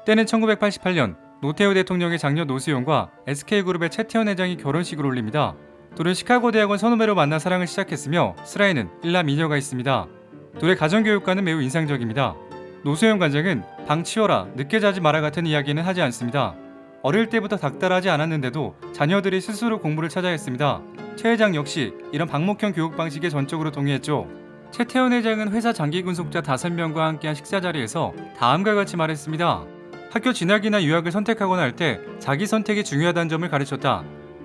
때는 1988년 노태우 대통령의 장녀 노수용과 SK그룹의 최태원 회장이 결혼식을 올립니다. 둘은 시카고 대학원 선후배로 만나 사랑을 시작했으며 슬하에는 1남 2녀가 있습니다. 둘의 가정교육과는 매우 인상적입니다. 노수용 관장은 방 치워라, 늦게 자지 마라 같은 이야기는 하지 않습니다. 어릴 때부터 닥달하지 않았는데도 자녀들이 스스로 공부를 찾아 했습니다. 최 회장 역시 이런 방목형 교육 방식에 전적으로 동의했죠. 최태원 회장은 회사 장기 군속자 5명과 함께한 식사 자리에서 다음과 같이 말했습니다. 학교 진학이나 유학을 선택하거나 할 때 자기 선택이 중요하다는 점을 가르쳤다.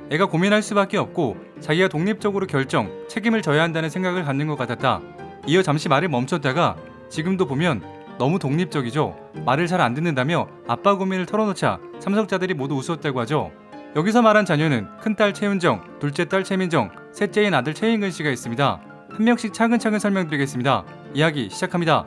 애가 고민할 수밖에 없고 자기가 독립적으로 결정, 책임을 져야 한다는 생각을 갖는 것 같았다. 이어 잠시 말을 멈췄다가 지금도 보면 너무 독립적이죠. 말을 잘 안 듣는다며 아빠 고민을 털어놓자 참석자들이 모두 웃었다고 하죠. 여기서 말한 자녀는 큰딸 최은정, 둘째 딸 최민정, 셋째인 아들 최인근 씨가 있습니다. 한 명씩 차근차근 설명드리겠습니다. 이야기 시작합니다.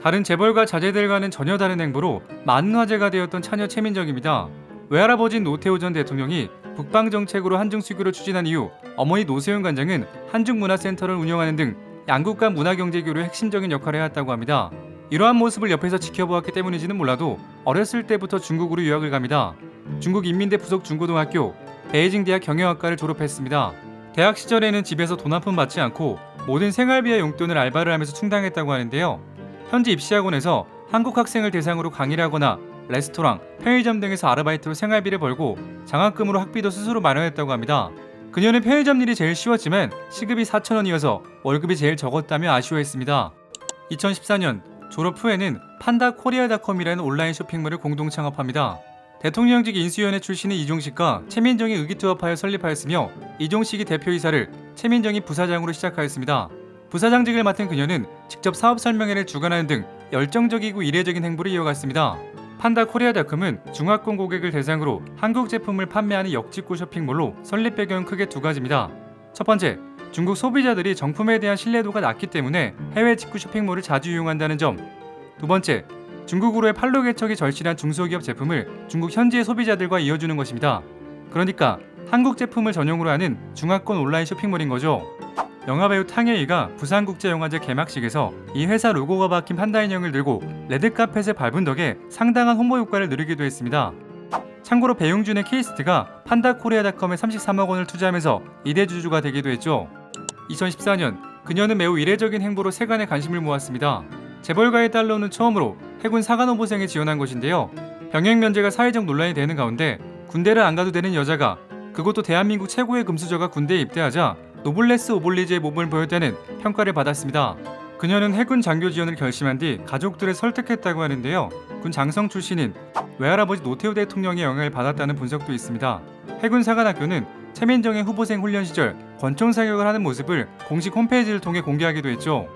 다른 재벌가 자제들과는 전혀 다른 행보로 많은 화제가 되었던 차녀 최민정입니다. 외할아버지인 노태우 전 대통령이 북방정책으로 한중수교를 추진한 이후 어머니 노세훈 관장은 한중문화센터를 운영하는 등 양국 간 문화경제교류의 핵심적인 역할을 해왔다고 합니다. 이러한 모습을 옆에서 지켜보았기 때문인지는 몰라도 어렸을 때부터 중국으로 유학을 갑니다. 중국 인민대 부속 중고등학교, 베이징 대학 경영학과를 졸업했습니다. 대학 시절에는 집에서 돈 한 푼 받지 않고 모든 생활비와 용돈을 알바를 하면서 충당했다고 하는데요. 현지 입시학원에서 한국 학생을 대상으로 강의를 하거나 레스토랑, 편의점 등에서 아르바이트로 생활비를 벌고 장학금으로 학비도 스스로 마련했다고 합니다. 그녀는 편의점 일이 제일 쉬웠지만 시급이 4,000원이어서 월급이 제일 적었다며 아쉬워했습니다. 2014년 졸업 후에는 판다코리아닷컴이라는 온라인 쇼핑몰을 공동 창업합니다. 대통령직 인수위원회 출신의 이종식과 최민정이 의기투합하여 설립하였으며 이종식이 대표이사를, 최민정이 부사장으로 시작하였습니다. 부사장직을 맡은 그녀는 직접 사업 설명회를 주관하는 등 열정적이고 이례적인 행보를 이어갔습니다. 판다코리아닷컴은 중화권 고객을 대상으로 한국 제품을 판매하는 역직구 쇼핑몰로 설립 배경은 크게 두 가지입니다. 첫 번째, 중국 소비자들이 정품에 대한 신뢰도가 낮기 때문에 해외 직구 쇼핑몰을 자주 이용한다는 점. 두 번째, 중국으로의 판로 개척이 절실한 중소기업 제품을 중국 현지의 소비자들과 이어주는 것입니다. 그러니까 한국 제품을 전용으로 하는 중화권 온라인 쇼핑몰인 거죠. 영화배우 탕웨이가 부산국제영화제 개막식에서 이 회사 로고가 박힌 판다 인형을 들고 레드카펫을 밟은 덕에 상당한 홍보 효과를 누리기도 했습니다. 참고로 배용준의 케이스트가 판다코리아닷컴에 33억 원을 투자하면서 2대 주주가 되기도 했죠. 2014년 그녀는 매우 이례적인 행보로 세간의 관심을 모았습니다. 재벌가의 딸로는 처음으로 해군 사관호보생에 지원한 것인데요. 병역 면제가 사회적 논란이 되는 가운데 군대를 안 가도 되는 여자가, 그것도 대한민국 최고의 금수저가 군대에 입대하자 노블레스 오블리주의 몸을 보였다는 평가를 받았습니다. 그녀는 해군 장교 지원을 결심한 뒤 가족들을 설득했다고 하는데요. 군 장성 출신인 외할아버지 노태우 대통령의 영향을 받았다는 분석도 있습니다. 해군 사관학교는 최민정의 후보생 훈련 시절 권총 사격을 하는 모습을 공식 홈페이지를 통해 공개하기도 했죠.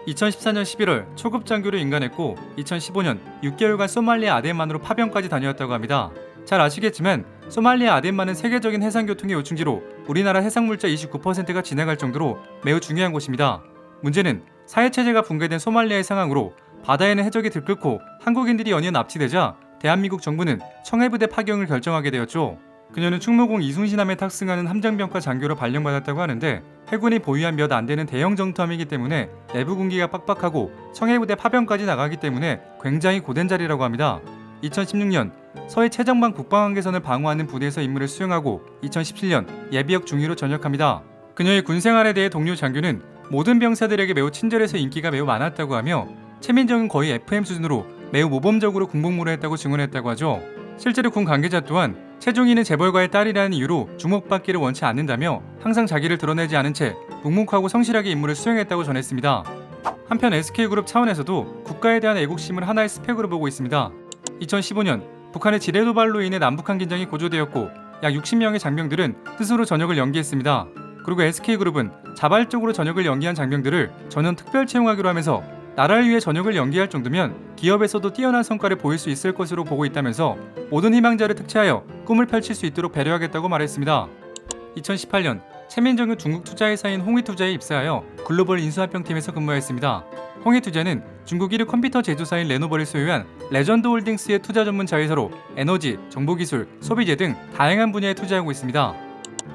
2014년 11월 초급 장교로 인간했고 2015년 6개월간 소말리아 아덴만으로 파병까지 다녀왔다고 합니다. 잘 아시겠지만 소말리아 아덴만은 세계적인 해상교통의 요충지로 우리나라 해상물자 29%가 지나갈 정도로 매우 중요한 곳입니다. 문제는 사회체제가 붕괴된 소말리아의 상황으로 바다에는 해적이 들끓고 한국인들이 연이어 납치되자 대한민국 정부는 청해부대 파병을 결정하게 되었죠. 그녀는 충무공 이순신함에 탑승하는 함정병과 장교로 발령받았다고 하는데 해군이 보유한 몇 안되는 대형 정투함이기 때문에 내부 군기가 빡빡하고 청해부대 파병까지 나가기 때문에 굉장히 고된 자리라고 합니다. 2016년 서해 최정방 국방한계선을 방어하는 부대에서 임무를 수행하고 2017년 예비역 중위로 전역합니다. 그녀의 군생활에 대해 동료 장교는 모든 병사들에게 매우 친절해서 인기가 매우 많았다고 하며 최민정은 거의 FM 수준으로 매우 모범적으로 군복무를 했다고 증언했다고 하죠. 실제로 군 관계자 또한 최종희는 재벌가의 딸이라는 이유로 주목받기를 원치 않는다며 항상 자기를 드러내지 않은 채 묵묵하고 성실하게 임무를 수행했다고 전했습니다. 한편 SK그룹 차원에서도 국가에 대한 애국심을 하나의 스펙으로 보고 있습니다. 2015년 북한의 지뢰 도발로 인해 남북한 긴장이 고조되었고 약 60명의 장병들은 스스로 전역을 연기했습니다. 그리고 SK그룹은 자발적으로 전역을 연기한 장병들을 전원 특별 채용하기로 하면서 나라를 위해 전역을 연기할 정도면 기업에서도 뛰어난 성과를 보일 수 있을 것으로 보고 있다면서 모든 희망자를 특채하여 꿈을 펼칠 수 있도록 배려하겠다고 말했습니다. 2018년 최민정은 중국 투자회사인 홍위투자에 입사하여 글로벌 인수합병팀에서 근무했습니다. 홍위투자는 중국 1위 컴퓨터 제조사인 레노버를 소유한 레전드홀딩스의 투자 전문 자회사로 에너지, 정보기술, 소비재 등 다양한 분야에 투자하고 있습니다.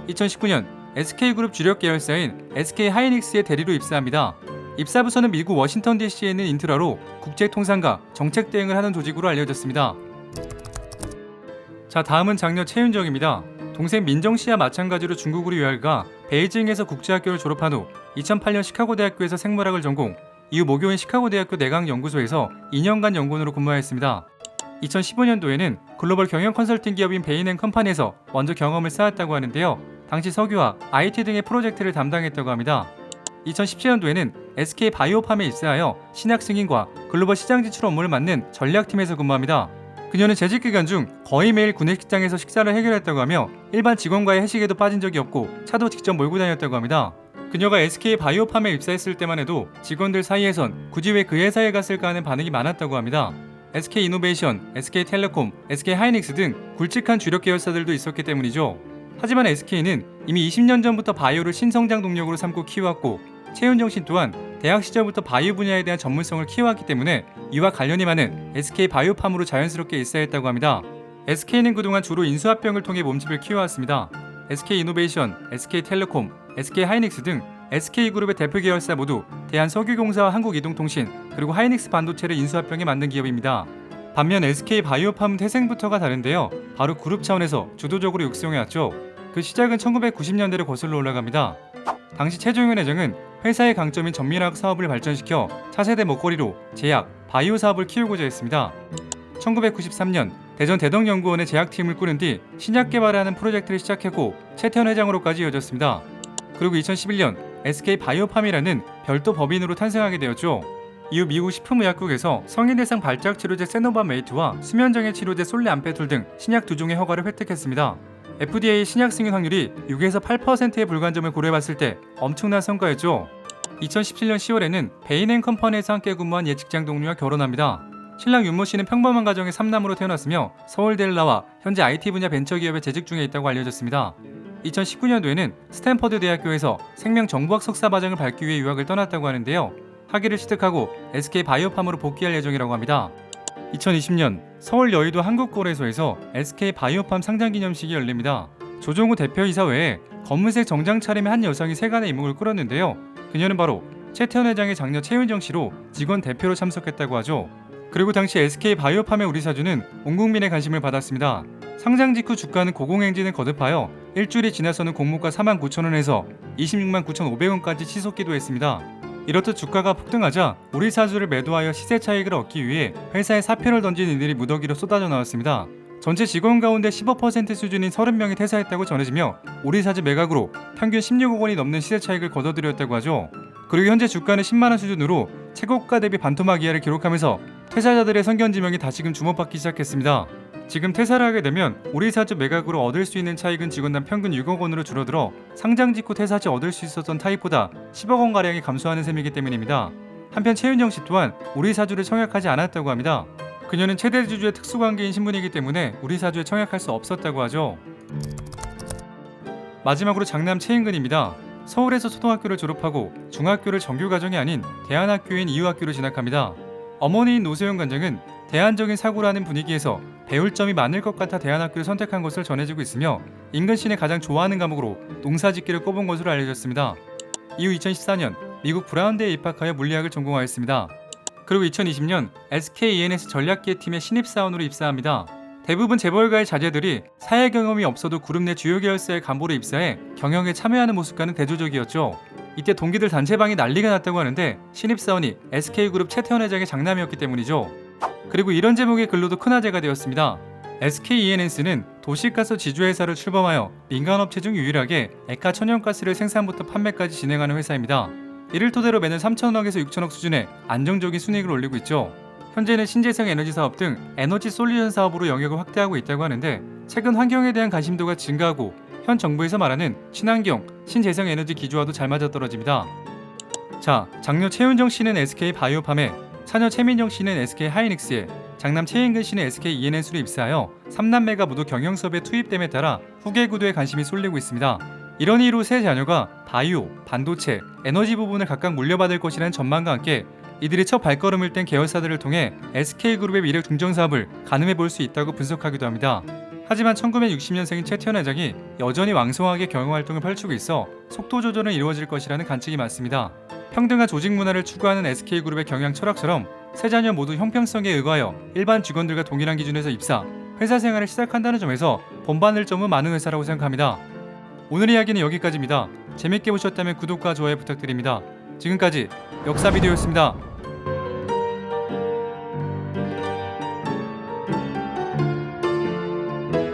2019년 SK그룹 주력 계열사인 SK하이닉스의 대리로 입사합니다. 입사부서는 미국 워싱턴 DC에 있는 인트라로 국제통상과 정책 대응을 하는 조직으로 알려졌습니다. 자, 다음은 장녀 최윤정입니다. 동생 민정씨와 마찬가지로 중국으로 유학가 베이징에서 국제학교를 졸업한 후 2008년 시카고대학교에서 생물학을 전공, 이후 모교인 시카고대학교 내각연구소에서 2년간 연구원으로 근무하였습니다. 2015년도에는 글로벌 경영 컨설팅 기업인 베인앤컴퍼니에서 먼저 경험을 쌓았다고 하는데요. 당시 석유와 IT 등의 프로젝트를 담당했다고 합니다. 2017년도에는 SK 바이오팜에 입사하여 신약 승인과 글로벌 시장 진출 업무를 맡는 전략팀에서 근무합니다. 그녀는 재직 기간 중 거의 매일 구내식당에서 식사를 해결했다고 하며 일반 직원과의 회식에도 빠진 적이 없고 차도 직접 몰고 다녔다고 합니다. 그녀가 SK 바이오팜에 입사했을 때만 해도 직원들 사이에선 굳이 왜 그 회사에 갔을까 하는 반응이 많았다고 합니다. SK 이노베이션, SK 텔레콤, SK 하이닉스 등 굵직한 주력 계열사들도 있었기 때문이죠. 하지만 SK는 이미 20년 전부터 바이오를 신성장 동력으로 삼고 키워왔고, 최윤정 씨 또한 대학 시절부터 바이오 분야에 대한 전문성을 키워왔기 때문에 이와 관련이 많은 SK 바이오팜으로 자연스럽게 입사했다고 합니다. SK는 그동안 주로 인수합병을 통해 몸집을 키워왔습니다. SK 이노베이션, SK 텔레콤, SK 하이닉스 등 SK그룹의 대표 계열사 모두 대한석유공사와 한국이동통신 그리고 하이닉스 반도체를 인수합병해 만든 기업입니다. 반면 SK 바이오팜은 태생부터가 다른데요. 바로 그룹 차원에서 주도적으로 육성해왔죠. 그 시작은 1990년대로 거슬러 올라갑니다. 당시 최종현 회장은 회사의 강점인 전민화학 사업을 발전시켜 차세대 먹거리로 제약, 바이오 사업을 키우고자 했습니다. 1993년 대전 대덕연구원의 제약팀을 꾸린 뒤 신약 개발하는 프로젝트를 시작했고 최태원 회장으로까지 이어졌습니다. 그리고 2011년 SK 바이오팜이라는 별도 법인으로 탄생하게 되었죠. 이후 미국 식품의약국에서 성인 대상 발작 치료제 세노바메이트와 수면장애 치료제 솔레암페톨 등 신약 2종의 허가를 획득했습니다. FDA 신약 승인 확률이 6에서 8%에 불과한 점을 고려해봤을 때 엄청난 성과였죠. 2017년 10월에는 베인앤컴퍼니에서 함께 근무한 옛 직장 동료와 결혼합니다. 신랑 윤모 씨는 평범한 가정의 3남으로 태어났으며 서울대를 나와 현재 IT 분야 벤처기업에 재직 중에 있다고 알려졌습니다. 2019년도에는 스탠퍼드 대학교에서 생명정보학 석사과정을 밟기 위해 유학을 떠났다고 하는데요. 학위를 취득하고 SK 바이오팜으로 복귀할 예정이라고 합니다. 2020년 서울 여의도 한국거래소에서 SK 바이오팜 상장기념식이 열립니다. 조종우 대표이사 외에 검은색 정장 차림의 한 여성이 세간의 이목을 끌었는데요. 그녀는 바로 최태원 회장의 장녀 최윤정 씨로 직원 대표로 참석했다고 하죠. 그리고 당시 SK 바이오팜의 우리 사주는 온 국민의 관심을 받았습니다. 상장 직후 주가는 고공행진을 거듭하여 일주일이 지나서는 공모가 49,000원에서 269,500원까지 치솟기도 했습니다. 이렇듯 주가가 폭등하자 우리 사주를 매도하여 시세 차익을 얻기 위해 회사에 사표를 던진 이들이 무더기로 쏟아져 나왔습니다. 전체 직원 가운데 15% 수준인 30명이 퇴사했다고 전해지며 우리 사주 매각으로 평균 16억 원이 넘는 시세 차익을 거둬들였다고 하죠. 그리고 현재 주가는 10만원 수준으로 최고가 대비 반토막 이하를 기록하면서 퇴사자들의 선견지명이 다시금 주목받기 시작했습니다. 지금 퇴사를 하게 되면 우리 사주 매각으로 얻을 수 있는 차익은 직원당 평균 6억 원으로 줄어들어 상장 직후 퇴사 시 얻을 수 있었던 타입보다 10억 원가량이 감소하는 셈이기 때문입니다. 한편 최윤정 씨 또한 우리 사주를 청약하지 않았다고 합니다. 그녀는 최대 주주의 특수관계인 신분이기 때문에 우리 사주에 청약할 수 없었다고 하죠. 마지막으로 장남 최인근입니다. 서울에서 초등학교를 졸업하고 중학교를 정규과정이 아닌 대안학교인 이유학교로 진학합니다. 어머니인 노세영 관장은 대안적인 사고라는 분위기에서 배울 점이 많을 것 같아 대안학교를 선택한 것으로 전해지고 있으며 인근 씨는 가장 좋아하는 과목으로 농사짓기를 꼽은 것으로 알려졌습니다. 이후 2014년 미국 브라운대에 입학하여 물리학을 전공하였습니다. 그리고 2020년 SK E&S 전략기획팀의 신입사원으로 입사합니다. 대부분 재벌가의 자제들이 사회 경험이 없어도 그룹 내 주요 계열사의 간부로 입사해 경영에 참여하는 모습과는 대조적이었죠. 이때 동기들 단체방이 난리가 났다고 하는데 신입사원이 SK그룹 최태원 회장의 장남이었기 때문이죠. 그리고 이런 제목의 글로도 큰 화제가 되었습니다. SK E&S는 도시가스 지주회사를 출범하여 민간업체 중 유일하게 액화 천연가스를 생산부터 판매까지 진행하는 회사입니다. 이를 토대로 매년 3천억에서 6천억 수준의 안정적인 순이익을 올리고 있죠. 현재는 신재생 에너지 사업 등 에너지 솔루션 사업으로 영역을 확대하고 있다고 하는데 최근 환경에 대한 관심도가 증가하고 현 정부에서 말하는 친환경, 신재생 에너지 기조와도 잘 맞아떨어집니다. 자, 장녀 최윤정 씨는 SK 바이오팜에, 차녀 최민정 씨는 SK 하이닉스에, 장남 최인근 씨는 SK E&S로 입사하여 3남매가 모두 경영수업에 투입됨에 따라 후계 구도에 관심이 쏠리고 있습니다. 이런 이유로 세 자녀가 바이오, 반도체, 에너지 부분을 각각 물려받을 것이라는 전망과 함께 이들이 첫 발걸음을 뗀 계열사들을 통해 SK그룹의 미래 중정 사업을 가늠해 볼 수 있다고 분석하기도 합니다. 하지만 1960년생인 최태원 회장이 여전히 왕성하게 경영활동을 펼치고 있어 속도 조절은 이루어질 것이라는 관측이 많습니다. 평등한 조직 문화를 추구하는 SK그룹의 경영 철학처럼 세 자녀 모두 형평성에 의거하여 일반 직원들과 동일한 기준에서 입사, 회사 생활을 시작한다는 점에서 본받을 점은 많은 회사라고 생각합니다. 오늘 이야기는 여기까지입니다. 재밌게 보셨다면 구독과 좋아요 부탁드립니다. 지금까지 역사비디오였습니다.